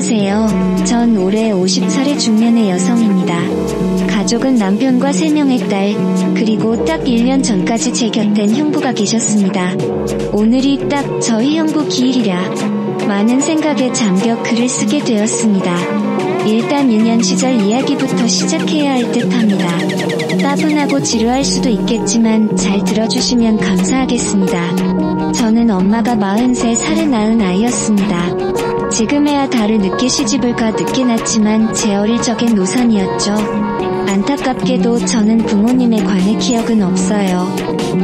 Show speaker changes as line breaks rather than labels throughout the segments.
안녕하세요. 전 올해 50살의 중년의 여성입니다. 가족은 남편과 3명의 딸, 그리고 딱 1년 전까지 제 곁엔 형부가 계셨습니다. 오늘이 딱 저희 형부 기일이라 많은 생각에 잠겨 글을 쓰게 되었습니다. 일단 유년 시절 이야기부터 시작해야 할 듯합니다. 따분하고 지루할 수도 있겠지만 잘 들어주시면 감사하겠습니다. 저는 엄마가 43살에 낳은 아이였습니다. 지금에야 달을 늦게 시집을 가 늦게 낳지만 제 어릴 적엔 노산이었죠. 안타깝게도 저는 부모님에 관해 기억은 없어요.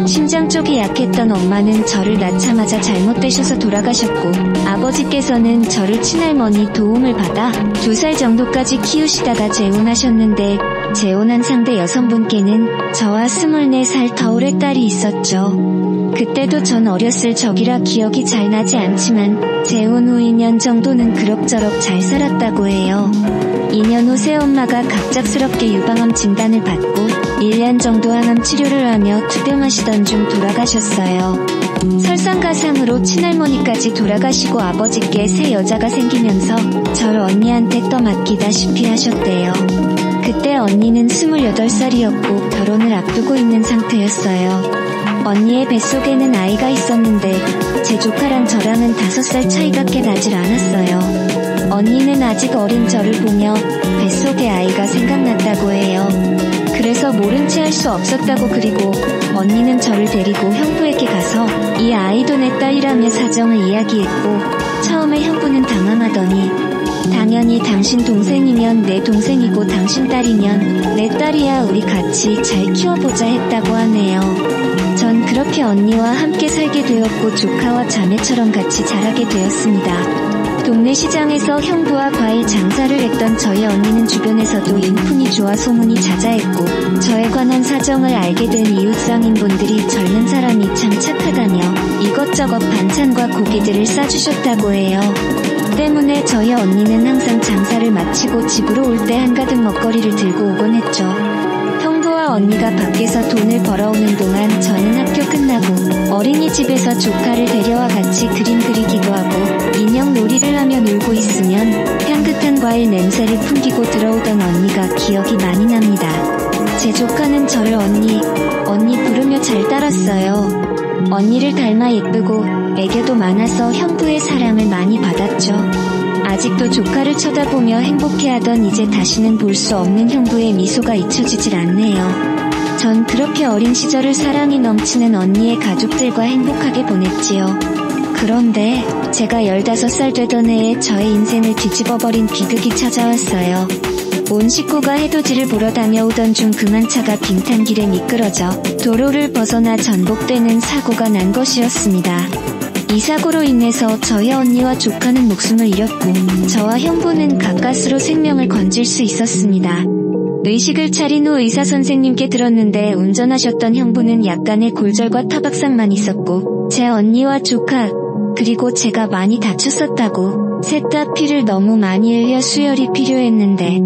심장 쪽이 약했던 엄마는 저를 낳자마자 잘못되셔서 돌아가셨고, 아버지께서는 저를 친할머니 도움을 받아 2살 정도까지 키우시다가 재혼하셨는데, 재혼한 상대 여성분께는 저와 24살 터울의 딸이 있었죠. 그때도 전 어렸을 적이라 기억이 잘 나지 않지만 재혼 후 2년 정도는 그럭저럭 잘 살았다고 해요. 2년 후 새엄마가 갑작스럽게 유방암 진단을 받고 1년 정도 항암 치료를 하며 투병하시던 중 돌아가셨어요. 설상가상으로 친할머니까지 돌아가시고 아버지께 새 여자가 생기면서 절 언니한테 떠맡기다시피 하셨대요. 그때 언니는 28살이었고 결혼을 앞두고 있는 상태였어요. 언니의 뱃속에는 아이가 있었는데 제 조카랑 저랑은 5살 차이밖에 나질 않았어요. 언니는 아직 어린 저를 보며 뱃속의 아이가 생각났다고 해요. 그래서 모른 채 할 수 없었다고. 그리고 언니는 저를 데리고 형부에게 가서 이 아이도 내 딸이라며 사정을 이야기했고, 처음에 형부는 당황하더니 당연히 당신 동생이면 내 동생이고 당신 딸이면 내 딸이야, 우리 같이 잘 키워보자 했다고 하네요. 전 그렇게 언니와 함께 살게 되었고 조카와 자매처럼 같이 자라게 되었습니다. 동네 시장에서 형부와 과일 장사를 했던 저희 언니는 주변에서도 인품이 좋아 소문이 자자했고, 저에 관한 사정을 알게 된 이웃 상인분들이 젊은 사람이 참 착하다며 이것저것 반찬과 고기들을 싸주셨다고 해요. 때문에 저희 언니는 항상 장사를 마치고 집으로 올 때 한가득 먹거리를 들고 오곤 했죠. 형부와 언니가 밖에서 돈을 벌어오는 동안 저는 학교 끝나고 어린이집에서 조카를 데려와 같이 그림 그리기도 하고 인형 놀이를 하며 놀고 있으면 향긋한 과일 냄새를 풍기고 들어오던 언니가 기억이 많이 납니다. 제 조카는 저를 언니 부르며 잘 따랐어요. 언니를 닮아 예쁘고 애교도 많아서 형부의 사랑을 많이 받았죠. 아직도 조카를 쳐다보며 행복해하던 이제 다시는 볼 수 없는 형부의 미소가 잊혀지질 않네요. 전 그렇게 어린 시절을 사랑이 넘치는 언니의 가족들과 행복하게 보냈지요. 그런데 제가 15살 되던 해에 저의 인생을 뒤집어버린 비극이 찾아왔어요. 온 식구가 해돋이를 보러 다녀오던 중 그만 차가 빙탄길에 미끄러져 도로를 벗어나 전복되는 사고가 난 것이었습니다. 이 사고로 인해서 저희 언니와 조카는 목숨을 잃었고 저와 형부는 가까스로 생명을 건질 수 있었습니다. 의식을 차린 후 의사 선생님께 들었는데 운전하셨던 형부는 약간의 골절과 타박상만 있었고 제 언니와 조카 그리고 제가 많이 다쳤었다고, 셋 다 피를 너무 많이 흘려 수혈이 필요했는데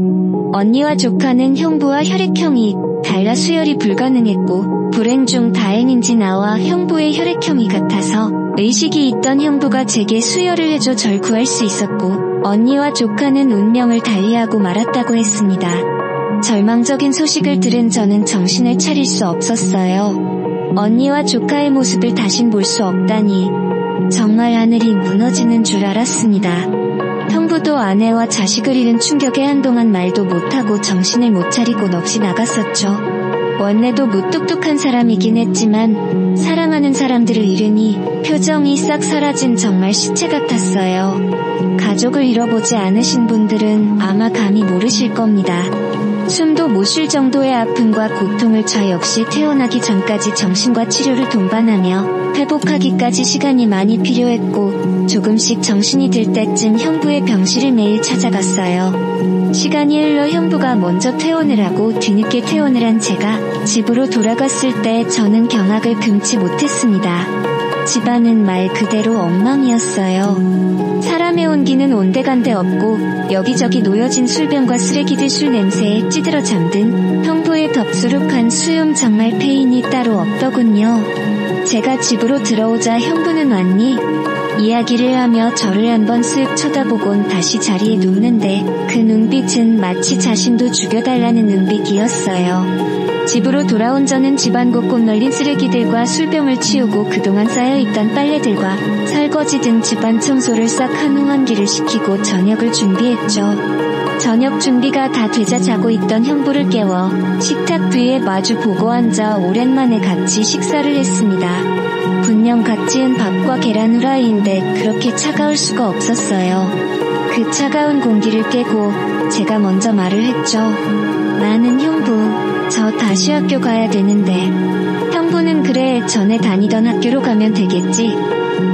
언니와 조카는 형부와 혈액형이 달라 수혈이 불가능했고 불행 중 다행인지 나와 형부의 혈액형이 같아서 의식이 있던 형부가 제게 수혈을 해줘 절 구할 수 있었고 언니와 조카는 운명을 달리하고 말았다고 했습니다. 절망적인 소식을 들은 저는 정신을 차릴 수 없었어요. 언니와 조카의 모습을 다신 볼 수 없다니 정말 하늘이 무너지는 줄 알았습니다. 형부도 아내와 자식을 잃은 충격에 한동안 말도 못하고 정신을 못 차리고 넋이 나갔었죠. 원래도 무뚝뚝한 사람이긴 했지만 사랑하는 사람들을 잃으니 표정이 싹 사라진 정말 시체 같았어요. 가족을 잃어보지 않으신 분들은 아마 감히 모르실 겁니다. 숨도 못 쉴 정도의 아픔과 고통을 저 역시 태어나기 전까지 정신과 치료를 동반하며 회복하기까지 시간이 많이 필요했고 조금씩 정신이 들 때쯤 형부의 병실을 매일 찾아갔어요. 시간이 흘러 형부가 먼저 퇴원을 하고 뒤늦게 퇴원을 한 제가 집으로 돌아갔을 때 저는 경악을 금치 못했습니다. 집안은 말 그대로 엉망이었어요. 사람의 온기는 온데간데 없고 여기저기 놓여진 술병과 쓰레기들 술 냄새에 찌들어 잠든 형부의 덥수룩한 수염 정말 페인이 따로 없더군요. 제가 집으로 들어오자 형부는 왔니? 이야기를 하며 저를 한번 쓱 쳐다보곤 다시 자리에 눕는데 그 눈빛은 마치 자신도 죽여달라는 눈빛이었어요. 집으로 돌아온 저는 집안 곳곳 널린 쓰레기들과 술병을 치우고 그동안 쌓여있던 빨래들과 설거지 등 집안 청소를 싹 한홍환기를 시키고 저녁을 준비했죠. 저녁 준비가 다 되자 자고 있던 형부를 깨워 식탁 뒤에 마주 보고 앉아 오랜만에 같이 식사를 했습니다. 분명 갓 지은 밥과 계란 후라이인데 그렇게 차가울 수가 없었어요. 그 차가운 공기를 깨고 제가 먼저 말을 했죠. 나는 형부, 저 다시 학교 가야 되는데. 형부는 그래, 전에 다니던 학교로 가면 되겠지.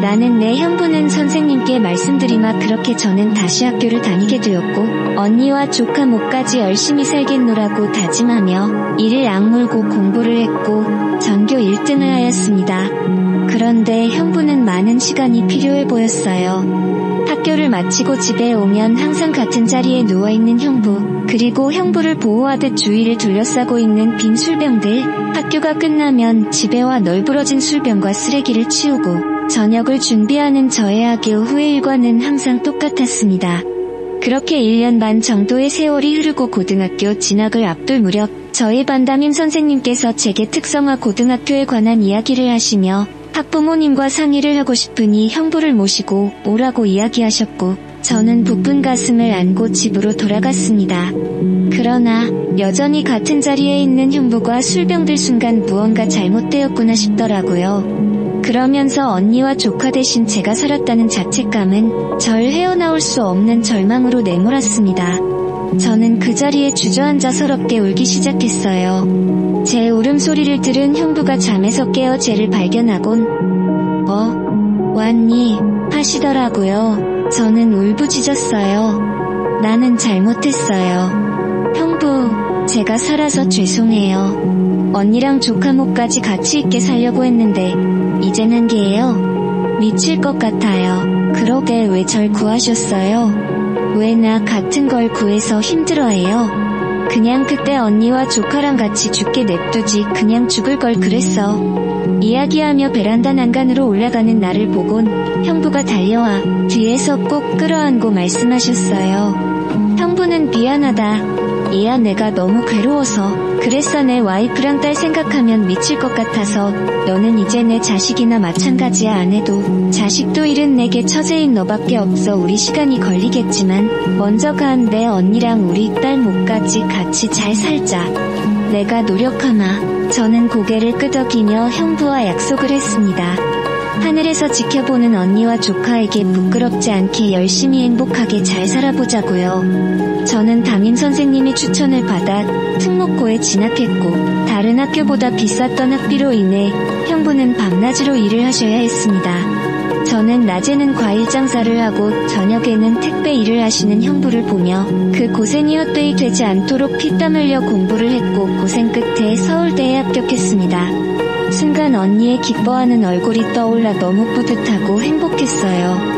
나는 내 형부는 선생님께 말씀드리마 그렇게 저는 다시 학교를 다니게 되었고 언니와 조카 목까지 열심히 살겠노라고 다짐하며 이를 악물고 공부를 했고 전교 1등을 하였습니다. 그런데 형부는 많은 시간이 필요해 보였어요. 학교를 마치고 집에 오면 항상 같은 자리에 누워있는 형부, 그리고 형부를 보호하듯 주위를 둘러싸고 있는 빈 술병들, 학교가 끝나면 집에 와 널브러진 술병과 쓰레기를 치우고 저녁을 준비하는 저의 학교 후의 일과는 항상 똑같았습니다. 그렇게 1년 반 정도의 세월이 흐르고 고등학교 진학을 앞둘 무렵 저희 반 담임 선생님께서 제게 특성화 고등학교에 관한 이야기를 하시며 학부모님과 상의를 하고 싶으니 형부를 모시고 오라고 이야기하셨고 저는 부푼 가슴을 안고 집으로 돌아갔습니다. 그러나 여전히 같은 자리에 있는 형부가 술병들 순간 무언가 잘못되었구나 싶더라고요. 그러면서 언니와 조카 대신 제가 살았다는 자책감은 절 헤어나올 수 없는 절망으로 내몰았습니다. 저는 그 자리에 주저앉아 서럽게 울기 시작했어요. 제 울음소리를 들은 형부가 잠에서 깨어 쟤를 발견하곤 왔니? 하시더라고요. 저는 울부짖었어요. 나는 잘못했어요. 형부, 제가 살아서 죄송해요. 언니랑 조카 목까지 같이 있게 살려고 했는데 이제는 게예요. 미칠 것 같아요. 그러게 왜 절 구하셨어요? 왜 나 같은 걸 구해서 힘들어해요? 그냥 그때 언니와 조카랑 같이 죽게 냅두지 그냥 죽을 걸 그랬어. 이야기하며 베란다 난간으로 올라가는 나를 보곤 형부가 달려와 뒤에서 꼭 끌어안고 말씀하셨어요. 형부는 미안하다. 얘야 내가 너무 괴로워서 그랬어. 내 와이프랑 딸 생각하면 미칠 것 같아서. 너는 이제 내 자식이나 마찬가지야. 안 해도 자식도 잃은 내게 처제인 너밖에 없어. 우리 시간이 걸리겠지만 먼저 간 내 언니랑 우리 딸 목까지 같이 잘 살자. 내가 노력하마. 저는 고개를 끄덕이며 형부와 약속을 했습니다. 하늘에서 지켜보는 언니와 조카에게 부끄럽지 않게 열심히 행복하게 잘 살아보자고요. 저는 담임 선생님의 추천을 받아 특목고에 진학했고 다른 학교보다 비쌌던 학비로 인해 형부는 밤낮으로 일을 하셔야 했습니다. 저는 낮에는 과일 장사를 하고 저녁에는 택배 일을 하시는 형부를 보며 그 고생이 헛되이 되지 않도록 피땀 흘려 공부를 했고 고생 끝에 서울대에 합격했습니다. 순간 언니의 기뻐하는 얼굴이 떠올라 너무 뿌듯하고 행복했어요.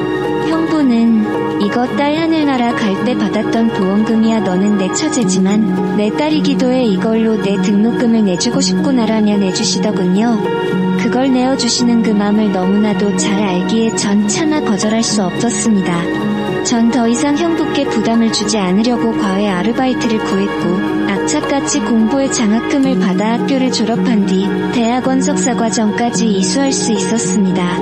형부는 이거 딸 하늘나라 갈 때 받았던 보험금이야. 너는 내 처제지만 내 딸이기도 해. 이걸로 내 등록금을 내주고 싶구나라며 내주시더군요. 그걸 내어주시는 그 맘을 너무나도 잘 알기에 전 차마 거절할 수 없었습니다. 전 더 이상 형부께 부담을 주지 않으려고 과외 아르바이트를 구했고 악착같이 공부해 장학금을 받아 학교를 졸업한 뒤 대학원 석사과정까지 이수할 수 있었습니다.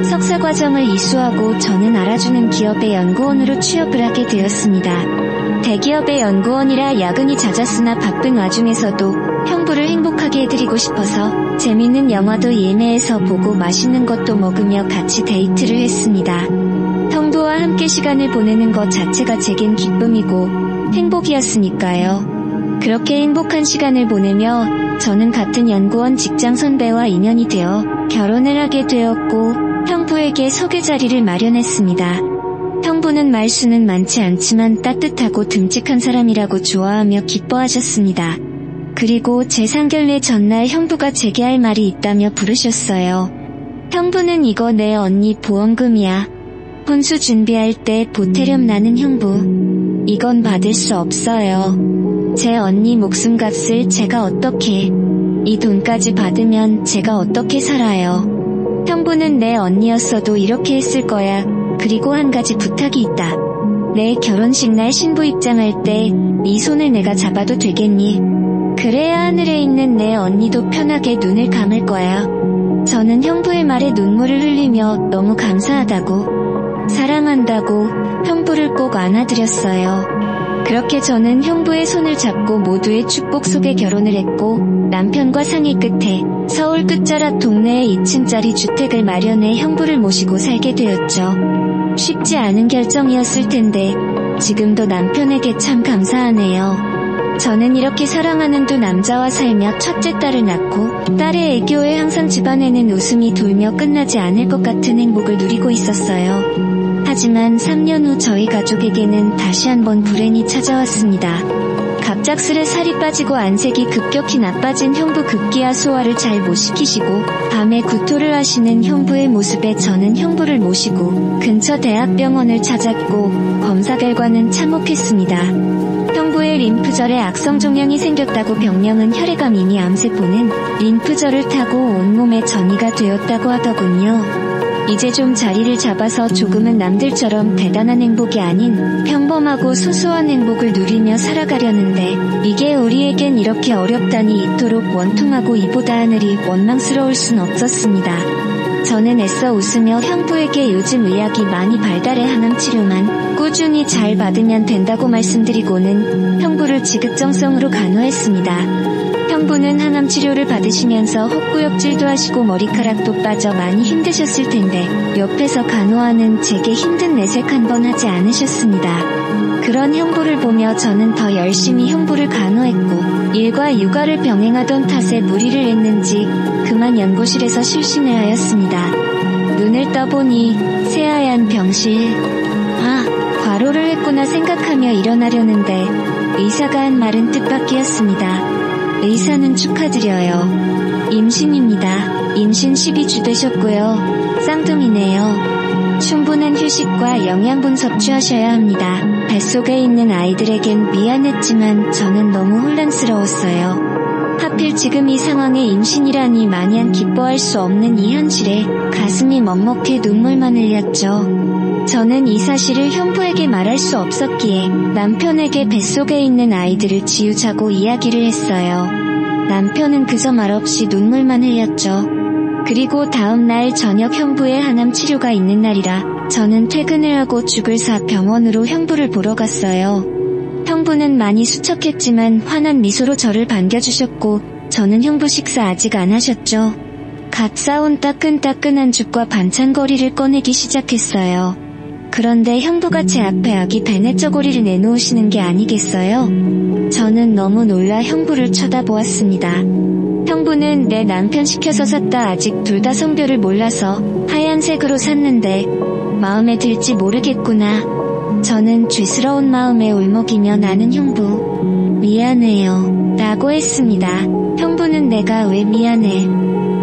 석사과정을 이수하고 저는 알아주는 기업의 연구원으로 취업을 하게 되었습니다. 대기업의 연구원이라 야근이 잦았으나 바쁜 와중에서도 형부를 행복하게 해드리고 싶어서 재밌는 영화도 예매해서 보고 맛있는 것도 먹으며 같이 데이트를 했습니다. 형부와 함께 시간을 보내는 것 자체가 제겐 기쁨이고 행복이었으니까요. 그렇게 행복한 시간을 보내며 저는 같은 연구원 직장 선배와 인연이 되어 결혼을 하게 되었고 형부에게 소개 자리를 마련했습니다. 형부는 말수는 많지 않지만 따뜻하고 듬직한 사람이라고 좋아하며 기뻐하셨습니다. 그리고 제 상견례 전날 형부가 제게 할 말이 있다며 부르셨어요. 형부는 이거 내 언니 보험금이야. 혼수 준비할 때 보태렴. 나는 형부, 이건 받을 수 없어요. 제 언니 목숨값을 제가 어떻게, 이 돈까지 받으면 제가 어떻게 살아요. 형부는 내 언니였어도 이렇게 했을 거야. 그리고 한 가지 부탁이 있다. 내 결혼식 날 신부 입장할 때 네 손을 내가 잡아도 되겠니? 그래야 하늘에 있는 내 언니도 편하게 눈을 감을 거야. 저는 형부의 말에 눈물을 흘리며 너무 감사하다고, 사랑한다고 형부를 꼭 안아드렸어요. 그렇게 저는 형부의 손을 잡고 모두의 축복 속에 결혼을 했고, 남편과 상의 끝에 서울 끝자락 동네에 2층짜리 주택을 마련해 형부를 모시고 살게 되었죠. 쉽지 않은 결정이었을 텐데 지금도 남편에게 참 감사하네요. 저는 이렇게 사랑하는 두 남자와 살며 첫째 딸을 낳고 딸의 애교에 항상 집안에는 웃음이 돌며 끝나지 않을 것 같은 행복을 누리고 있었어요. 하지만 3년 후 저희 가족에게는 다시 한번 불행이 찾아왔습니다. 갑작스레 살이 빠지고 안색이 급격히 나빠진 형부 급기야 소화를 잘 못 시키시고 밤에 구토를 하시는 형부의 모습에 저는 형부를 모시고 근처 대학병원을 찾았고 검사 결과는 참혹했습니다. 형부의 림프절에 악성 종양이 생겼다고 병명은 혈액암이니 암세포는 림프절을 타고 온몸에 전이가 되었다고 하더군요. 이제 좀 자리를 잡아서 조금은 남들처럼 대단한 행복이 아닌 평범하고 소소한 행복을 누리며 살아가려는데 이게 우리에겐 이렇게 어렵다니 이토록 원통하고 이보다 하늘이 원망스러울 순 없었습니다. 저는 애써 웃으며 형부에게 요즘 의학이 많이 발달해 항암치료만 꾸준히 잘 받으면 된다고 말씀드리고는 형부를 지극정성으로 간호했습니다. 형부는 항암치료를 받으시면서 헛구역질도 하시고 머리카락도 빠져 많이 힘드셨을 텐데 옆에서 간호하는 제게 힘든 내색 한 번 하지 않으셨습니다. 그런 형부를 보며 저는 더 열심히 형부를 간호했고 일과 육아를 병행하던 탓에 무리를 했는지 그만 연구실에서 실신을 하였습니다. 눈을 떠보니 새하얀 병실. 과로를 했구나 생각하며 일어나려는데 의사가 한 말은 뜻밖이었습니다. 의사는 축하드려요. 임신입니다. 임신 12주 되셨고요. 쌍둥이네요. 충분한 휴식과 영양분 섭취하셔야 합니다. 뱃속에 있는 아이들에겐 미안했지만 저는 너무 혼란스러웠어요. 하필 지금 이 상황에 임신이라니 마냥 기뻐할 수 없는 이 현실에 가슴이 먹먹해 눈물만 흘렸죠. 저는 이 사실을 형부에게 말할 수 없었기에 남편에게 뱃속에 있는 아이들을 지우자고 이야기를 했어요. 남편은 그저 말없이 눈물만 흘렸죠. 그리고 다음 날 저녁 형부의 항암 치료가 있는 날이라 저는 퇴근을 하고 죽을 사 병원으로 형부를 보러 갔어요. 형부는 많이 수척했지만 환한 미소로 저를 반겨주셨고 저는 형부 식사 아직 안 하셨죠? 갓 싸온 따끈따끈한 죽과 반찬거리를 꺼내기 시작했어요. 그런데 형부가 제 앞에 아기 베네쩌고리를 내놓으시는 게 아니겠어요? 저는 너무 놀라 형부를 쳐다보았습니다. 형부는 내 남편 시켜서 샀다 아직 둘 다 성별을 몰라서 하얀색으로 샀는데 마음에 들지 모르겠구나. 저는 죄스러운 마음에 울먹이며 나는 형부 미안해요 라고 했습니다. 형부는 내가 왜 미안해?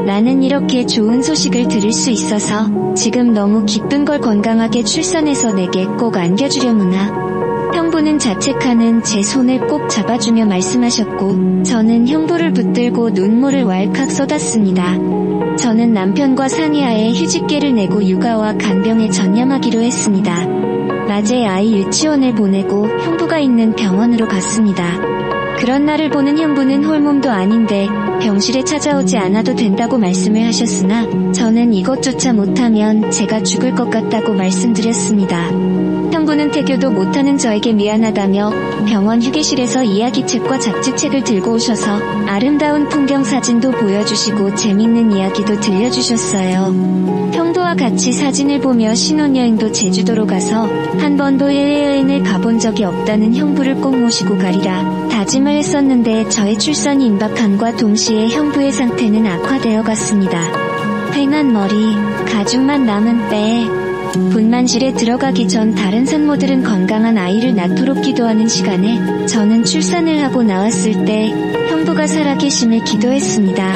나는 이렇게 좋은 소식을 들을 수 있어서 지금 너무 기쁜 걸 건강하게 출산해서 내게 꼭 안겨주려무나. 형부는 자책하는 제 손을 꼭 잡아주며 말씀하셨고 저는 형부를 붙들고 눈물을 왈칵 쏟았습니다. 저는 남편과 상의하에 휴직계를 내고 육아와 간병에 전념하기로 했습니다. 낮에 아이 유치원을 보내고 형부가 있는 병원으로 갔습니다. 그런 날을 보는 형부는 홀몸도 아닌데 병실에 찾아오지 않아도 된다고 말씀을 하셨으나 저는 이것조차 못하면 제가 죽을 것 같다고 말씀드렸습니다. 형부는 태교도 못하는 저에게 미안하다며 병원 휴게실에서 이야기책과 잡지책을 들고 오셔서 아름다운 풍경 사진도 보여주시고 재밌는 이야기도 들려주셨어요. 형부와 같이 사진을 보며 신혼여행도 제주도로 가서 한 번도 해외여행을 가본 적이 없다는 형부를 꼭 모시고 가리라 다짐을 했었는데 저의 출산이 임박함과 동시에 형부의 상태는 악화되어 갔습니다. 휑한 머리, 가죽만 남은 배, 분만실에 들어가기 전 다른 산모들은 건강한 아이를 낳도록 기도하는 시간에 저는 출산을 하고 나왔을 때 형부가 살아계심을 기도했습니다.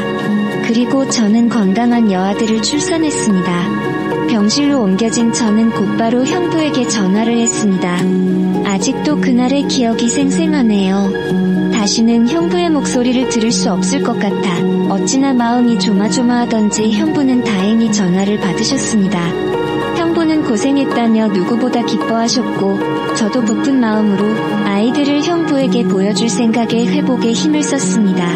그리고 저는 건강한 여아들을 출산했습니다. 병실로 옮겨진 저는 곧바로 형부에게 전화를 했습니다. 아직도 그날의 기억이 생생하네요. 다시는 형부의 목소리를 들을 수 없을 것 같아 어찌나 마음이 조마조마하던지 형부는 다행히 전화를 받으셨습니다. 형부는 고생했다며 누구보다 기뻐하셨고 저도 부푼 마음으로 아이들을 형부에게 보여줄 생각에 회복에 힘을 썼습니다.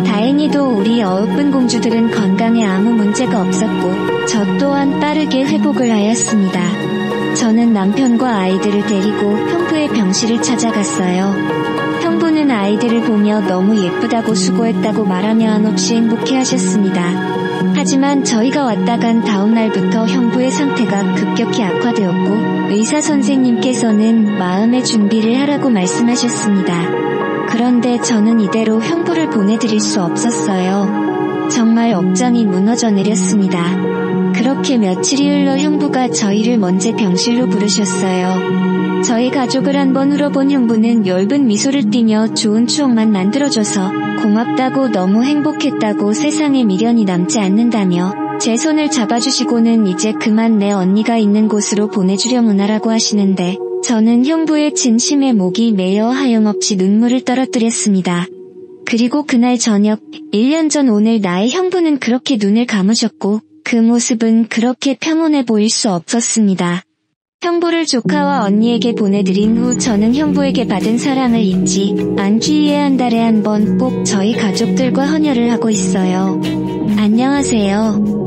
다행히도 우리 어읍분 공주들은 건강에 아무 문제가 없었고 저 또한 빠르게 회복을 하였습니다. 저는 남편과 아이들을 데리고 형부의 병실을 찾아갔어요. 형부는 아이들을 보며 너무 예쁘다고 수고했다고 말하며 한없이 행복해하셨습니다. 하지만 저희가 왔다 간 다음 날부터 형부의 상태가 급격히 악화되었고 의사 선생님께서는 마음의 준비를 하라고 말씀하셨습니다. 그런데 저는 이대로 형부를 보내드릴 수 없었어요. 정말 억장이 무너져 내렸습니다. 그렇게 며칠이 흘러 형부가 저희를 먼저 병실로 부르셨어요. 저희 가족을 한번 흘어본 형부는 엷은 미소를 띠며 좋은 추억만 만들어줘서 고맙다고 너무 행복했다고 세상에 미련이 남지 않는다며 제 손을 잡아주시고는 이제 그만 내 언니가 있는 곳으로 보내주려무나 라고 하시는데 저는 형부의 진심에 목이 메여 하염없이 눈물을 떨어뜨렸습니다. 그리고 그날 저녁 1년 전 오늘 나의 형부는 그렇게 눈을 감으셨고 그 모습은 그렇게 평온해 보일 수 없었습니다. 형부를 조카와 언니에게 보내드린 후 저는 형부에게 받은 사랑을 잊지 않기 위해 한 달에 한 번 꼭 저희 가족들과 헌혈을 하고 있어요. 안녕하세요.